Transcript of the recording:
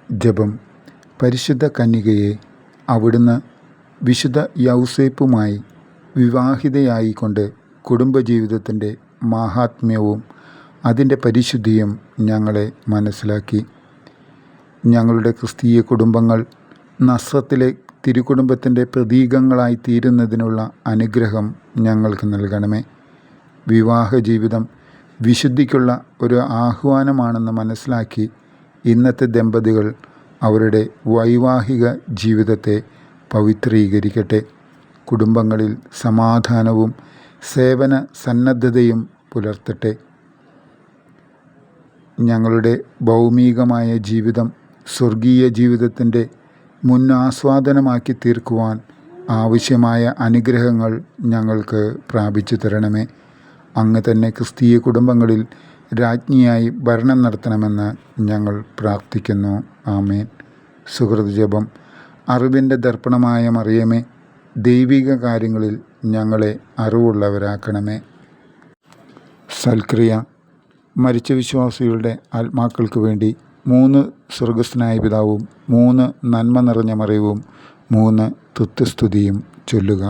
ജപം. പരിശുദ്ധ കന്യകയെ അവിടുന്ന് വിശുദ്ധ യൗസേപ്പുമായി വിവാഹിതയായിക്കൊണ്ട് കുടുംബജീവിതത്തിൻ്റെ മാഹാത്മ്യവും അതിൻ്റെ പരിശുദ്ധിയും ഞങ്ങളെ മനസ്സിലാക്കി. ഞങ്ങളുടെ ക്രിസ്തീയ കുടുംബങ്ങൾ നസ്രത്തിലെ തിരുക്കുടുംബത്തിൻ്റെ പ്രതീകങ്ങളായി തീരുന്നതിനുള്ള അനുഗ്രഹം ഞങ്ങൾക്ക് നൽകണമേ. വിവാഹ ജീവിതം വിശുദ്ധിക്കുള്ള ഒരു ആഹ്വാനമാണെന്ന് മനസ്സിലാക്കി ഇന്നത്തെ ദമ്പതികൾ അവരുടെ വൈവാഹിക ജീവിതത്തെ പവിത്രീകരിക്കട്ടെ. കുടുംബങ്ങളിൽ സമാധാനവും സേവന സന്നദ്ധതയും പുലർത്തട്ടെ. ഞങ്ങളുടെ ഭൗമികമായ ജീവിതം സ്വർഗീയ ജീവിതത്തിൻ്റെ മുന്നാസ്വാദനമാക്കി തീർക്കുവാൻ ആവശ്യമായ അനുഗ്രഹങ്ങൾ ഞങ്ങൾക്ക് പ്രാപിച്ചു തരണമേ. അങ്ങ് തന്നെ ക്രിസ്തീയ കുടുംബങ്ങളിൽ രാജ്ഞിയായി ഭരണം നടത്തണമെന്ന് ഞങ്ങൾ പ്രാർത്ഥിക്കുന്നു. ആമേൻ. സുഹൃത് ജപം. അറിവിൻ്റെ ദർപ്പണമായ മറിയമേ, ദൈവിക കാര്യങ്ങളിൽ ഞങ്ങളെ അറിവുള്ളവരാക്കണമേ. സൽക്രിയ. മരിച്ച വിശ്വാസികളുടെ ആത്മാക്കൾക്ക് വേണ്ടി 3 സ്വർഗസ്ഥനായ പിതാവും 3 നന്മ നിറഞ്ഞ മറിയവും 3 തുത്യസ്തുതിയും ചൊല്ലുക.